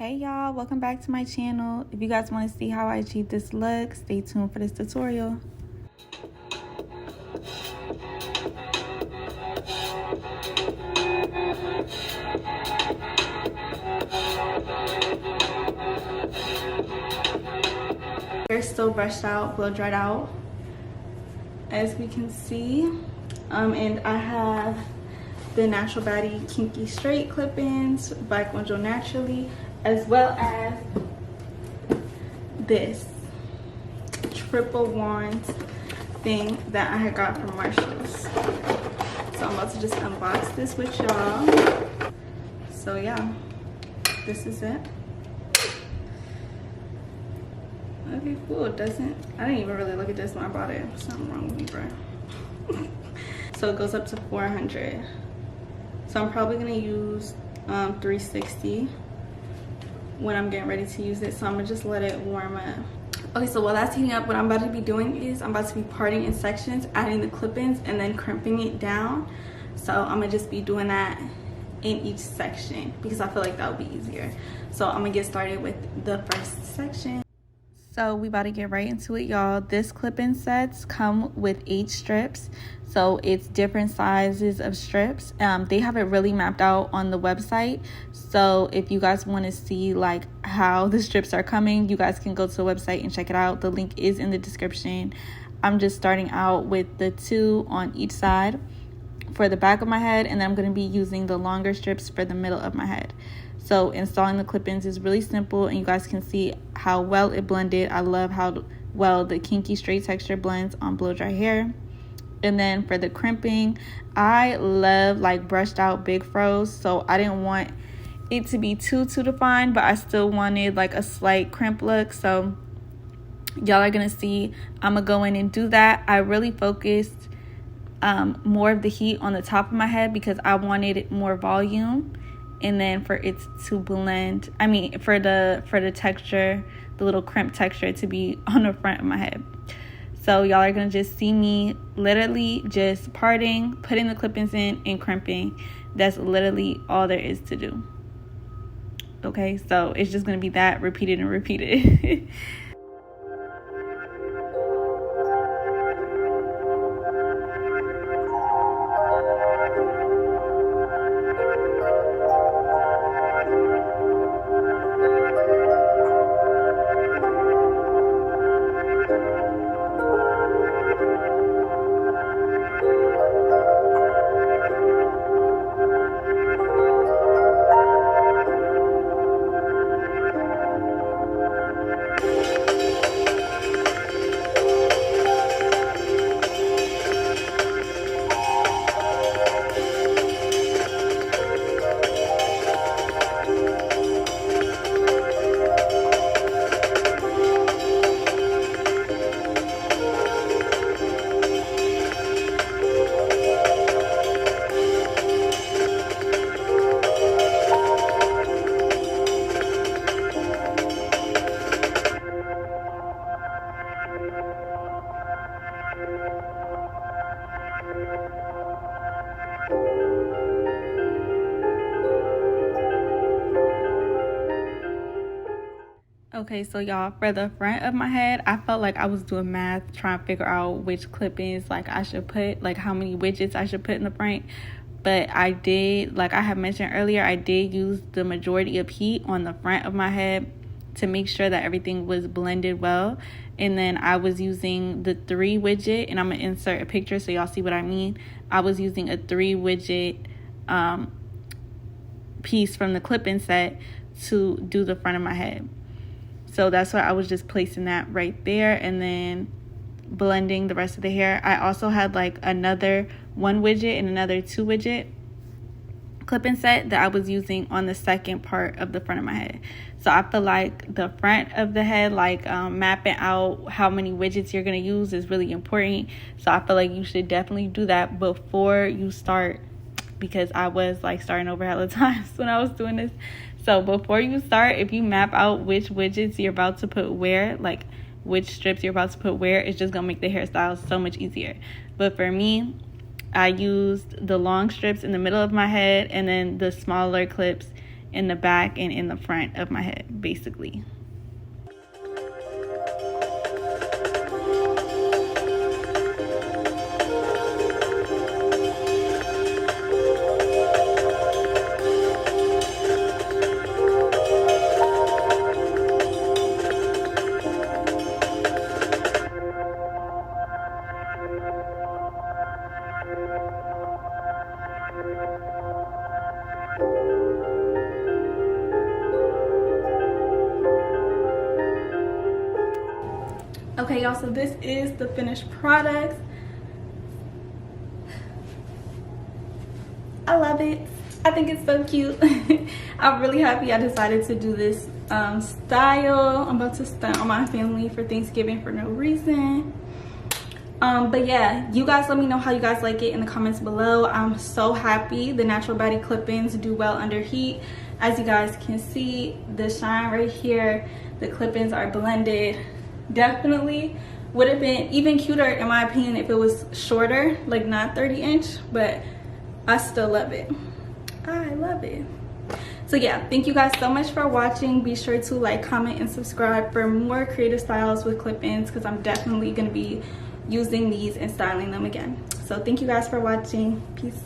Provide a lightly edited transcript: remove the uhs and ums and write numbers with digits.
Hey y'all, welcome back to my channel. If you guys want to see how I achieve this look, stay tuned for this tutorial. Hair still brushed out, blow dried out, as we can see. And I have the Natural Baddie Kinky Straight clip-ins by Konjo Naturally, as well as this triple wand thing that I had got from Marshalls. So I'm about to just unbox this with y'all. So yeah, this is it. Okay, cool. It doesn't, I didn't even really look at this when I bought it. Something wrong with me, bro. So it goes up to 400. So I'm probably gonna use 360 when I'm getting ready to use it. So I'm gonna just let it warm up. Okay, so while that's heating up, what I'm about to be doing is I'm about to be parting in sections, adding the clip-ins, and then crimping it down. So I'm gonna just be doing that in each section because I feel like that would be easier. So I'm gonna get started with the first section. So we about to get right into it, y'all. This clip-in sets come with 8 strips. So it's different sizes of strips. They have it really mapped out on the website. So if you guys want to see like how the strips are coming, you guys can go to the website and check it out. The link is in the description. I'm just starting out with the 2 on each side for the back of my head, and then I'm going to be using the longer strips for the middle of my head. So installing the clip-ins is really simple, and you guys can see how well it blended. I love how well the Kinky straight texture blends on blow dry hair. And then for the crimping, I love like brushed out big froze, so I didn't want it to be too defined, but I still wanted like a slight crimp look. So y'all are gonna see I'm gonna go in and do that. I really focused more of the heat on the top of my head because I wanted more volume, and then for it to blend, I mean for the texture, the little crimp texture to be on the front of my head. So y'all are gonna just see me literally just parting, putting the clip-ins in, and crimping. That's literally all there is to do. Okay, so it's just gonna be that repeated and repeated. Okay, so y'all, for the front of my head, I felt like I was doing math trying to figure out which clip-ins like I should put, like how many widgets I should put in the front. But I did, like I had mentioned earlier, I did use the majority of heat on the front of my head to make sure that everything was blended well. And then I was using the 3 widget, and I'm gonna insert a picture so y'all see what I mean. I was using a 3 widget piece from the clip-in set to do the front of my head. So that's why I was just placing that right there and then blending the rest of the hair. I also had like another 1 widget and another 2 widget clip-in set that I was using on the second part of the front of my head. So I feel like the front of the head, like mapping out how many widgets you're going to use is really important. So I feel like you should definitely do that before you start, because I was like starting over hella times when I was doing this. So before you start, if you map out which widgets you're about to put where, like which strips you're about to put where, it's just gonna make the hairstyle so much easier. But for me, I used the long strips in the middle of my head and then the smaller clips in the back and in the front of my head, basically. Okay, y'all, so this is the finished product. I love it. I think it's so cute. I'm really happy I decided to do this style. I'm about to stunt on my family for Thanksgiving for no reason. But yeah, you guys let me know how you guys like it in the comments below. I'm so happy. The natural body clip-ins do well under heat. As you guys can see, the shine right here, the clip-ins are blended. Definitely would have been even cuter in my opinion if it was shorter, like not 30-inch, but I still love it. I love it. So yeah, thank you guys so much for watching. Be sure to like, comment, and subscribe for more creative styles with clip-ins, because I'm definitely going to be using these and styling them again. So thank you guys for watching. Peace.